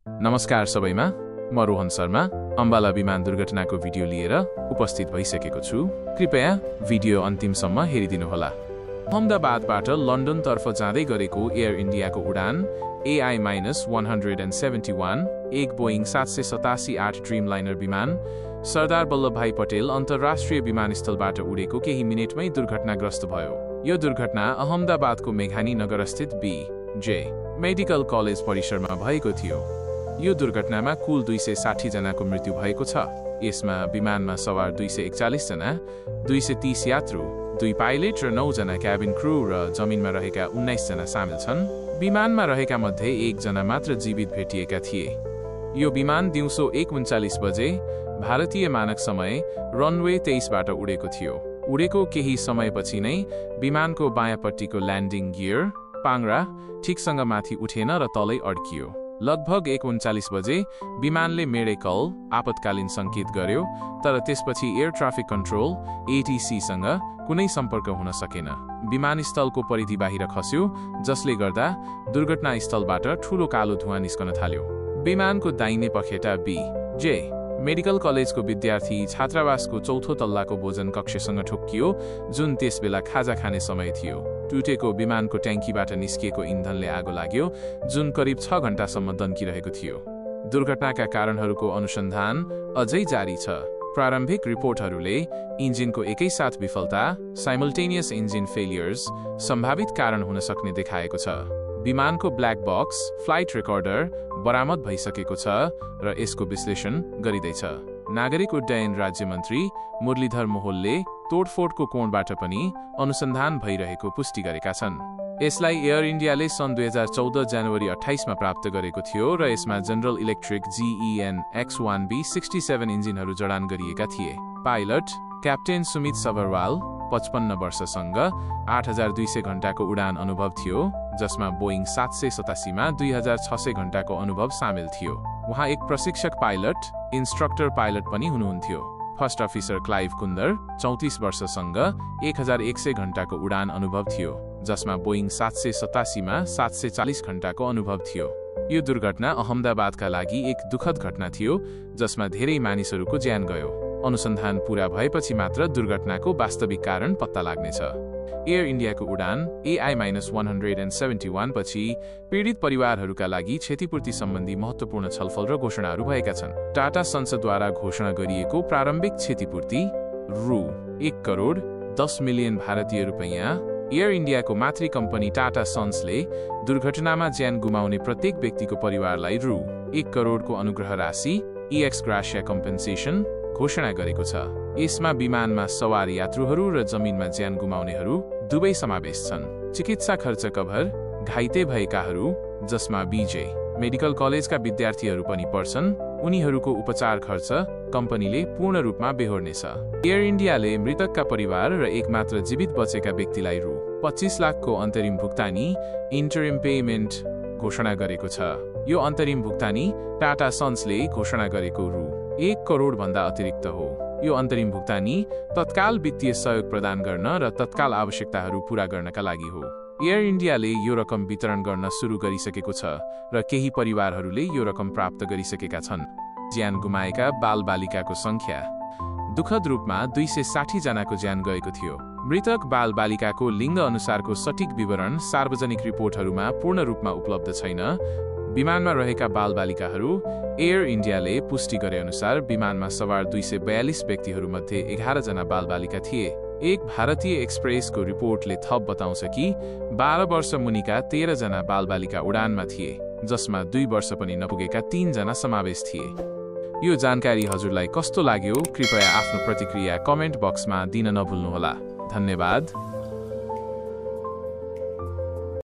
नमस्कार सबैमा, म रोहन शर्मा अम्बाला विमान दुर्घटनाको भिडियो लिएर उपस्थित भइसकेको छु। कृपया भिडियो अन्तिमसम्म हेरिदिनुहोला। अहमदाबादबाट लन्डनतर्फ जाँदै गरेको एयर इन्डियाको उडान AI-171 एक बोइङ 787-8 ड्रिमलाइनर विमान सरदार वल्लभभाई पटेल अन्तर्राष्ट्रिय विमानस्थलबाट उडेको केही मिनेटमै दुर्घटनाग्रस्त भयो। यो दुर्घटना अहमदाबादको मेघानी नगरस्थित BJ मेडिकल कलेज परिसरमा भएको थियो। यो दुर्घटनामा कुल 260 जनाको मृत्यु भएको छ। यसमा विमानमा सवार 241 जना, 230 यात्रु, 2 पाइलट र 9 जना क्याबिन क्रू र जमिनमा रहेका 19 जना सामेल छन्। विमानमा रहेका मध्ये 1 जना मात्र जीवित भेटिएका थिए। यो विमान दिउँसो 1:39 बजे भारतीय मानक समय रनवे 23बाट उडेको थियो। उडेको केही समयपछि नै विमानको बायाँपट्टिको ल्यान्डिङ गियर पाङ्रा ठिकसँग माथि उठेन र तलै अड्कियो। लगभग 1:39 बजे विमानले मेडेकल आपतकालीन सङ्केत गर्यो, तर त्यसपछि एयर ट्राफिक कन्ट्रोल ATC सँग कुनै सम्पर्क हुन सकेन। विमानस्थलको परिधि बाहिर खस्यो, जसले गर्दा दुर्घटनास्थलबाट ठूलो कालो धुवाँ निस्कन थाल्यो। विमानको दाहिने पखेटा BJ मेडिकल कलेजको विद्यार्थी छात्रावासको चौथो तल्लाको भोजन कक्षसँग ठोक्कियो, जुन त्यसबेला खाजा खाने समय थियो। टुटेको विमानको ट्याङ्कीबाट निस्किएको इन्धनले आगो लाग्यो, जुन करिब 6 घण्टासम्म दन्किरहेको थियो। दुर्घटनाका कारणहरूको अनुसन्धान अझै जारी छ। प्रारम्भिक रिपोर्टहरूले इन्जिनको एकैसाथ विफलता साइमल्टेनियस इन्जिन फेलियर्स सम्भावित कारण हुन सक्ने देखाएको छ। विमानको ब्ल्याक बक्स फ्लाइट रेकर्डर बरामद भइसकेको छ र यसको विश्लेषण गरिँदैछ। नागरिक उड्डयन राज्य मन्त्री मुरलीधर मोहोलले तोडफोडको कोणबाट पनि अनुसन्धान भइरहेको पुष्टि गरेका छन्। यसलाई एयर इन्डियाले सन् 2014 जनवरी 28 मा प्राप्त गरेको थियो र यसमा जनरल इलेक्ट्रिक GEN X1B67 इन्जिनहरू जडान गरिएका थिए। पाइलट क्याप्टेन सुमित सबरवाल 55 वर्षसँग 8200 घण्टाको उडान अनुभव थियो, जसमा बोइङ 787 मा 2600 घण्टाको अनुभव सामेल थियो। उहाँ एक प्रशिक्षक पाइलट इन्स्ट्रक्टर पाइलट पनि हुनुहुन्थ्यो। फर्स्ट अफिसर क्लाइभ कुन्दर 34 वर्षसँग 1100 घण्टाको उडान अनुभव थियो, जसमा बोइङ 787 मा 740 घण्टाको अनुभव थियो। यो दुर्घटना अहमदाबादका लागि एक दुखद घटना थियो, जसमा धेरै मानिसहरूको ज्यान गयो। अनुसन्धान पूरा भएपछि मात्र दुर्घटनाको वास्तविक कारण पत्ता लाग्नेछ। एयर इन्डियाको उडान AI-171 पछि पीडित परिवारहरूका लागि क्षतिपूर्ति सम्बन्धी महत्त्वपूर्ण छलफल र घोषणाहरू भएका छन्। टाटा सन्सद्वारा घोषणा गरिएको प्रारम्भिक क्षतिपूर्ति रु 1 करोड 10 मिलियन भारतीय रुपैयाँ एयर इन्डियाको मातृ कम्पनी टाटा सन्सले दुर्घटनामा ज्यान गुमाउने प्रत्येक व्यक्तिको परिवारलाई रु 1 करोडको अनुग्रह राशि ex gratia कम्पेन्सेसन घोषणा गरेको छ। यसमा विमानमा सवार यात्रुहरू र जमिनमा ज्यान गुमाउनेहरू दुवै समावेश छन्। चिकित्सा खर्च कभर घाइते भएकाहरू, जसमा BJ मेडिकल कलेजका विद्यार्थीहरू पनि पर्छन्, उनीहरूको उपचार खर्च कम्पनीले पूर्ण रूपमा बेहोर्नेछ। एयर इन्डियाले मृतकका परिवार र एकमात्र जीवित बचेका व्यक्तिलाई रु 25 लाखको अन्तरिम भुक्तानी इन्टरिम पेमेन्ट घोषणा गरेको छ। यो अन्तरिम भुक्तानी टाटा सन्सले घोषणा गरेको रु 1 करोड भन्दा अतिरिक्त हो। यो अन्तरिम भुक्तानी तत्काल वित्तीय सहयोग प्रदान गर्न र तत्काल आवश्यकताहरू पूरा गर्नका लागि हो। एयर इन्डियाले यो रकम वितरण गर्न सुरु गरिसकेको छ र केही परिवारहरूले यो रकम प्राप्त गरिसकेका छन्। ज्यान गुमाएका बालबालिकाको संख्या दुखद रूपमा 260 जनाको ज्यान गएको थियो। मृतक बालबालिकाको लिङ्ग अनुसारको सटिक विवरण सार्वजनिक रिपोर्टहरूमा पूर्ण रूपमा उपलब्ध छैन। विमानमा रहेका बालबालिकाहरू एयर इन्डियाले पुष्टि गरे अनुसार विमानमा सवार 242 व्यक्तिहरूमध्ये 11 जना बालबालिका थिए। एक भारतीय एक्सप्रेसको रिपोर्टले थप बताउँछ कि 12 वर्ष मुनिका 13 जना बालबालिका उडानमा थिए, जसमा 2 वर्ष पनि नपुगेका 3 जना समावेश थिए। यो जानकारी हजुरलाई कस्तो लाग्यो? कृपया आफ्नो प्रतिक्रिया कमेन्ट बक्समा दिन नभुल्नुहोला। धन्यवाद।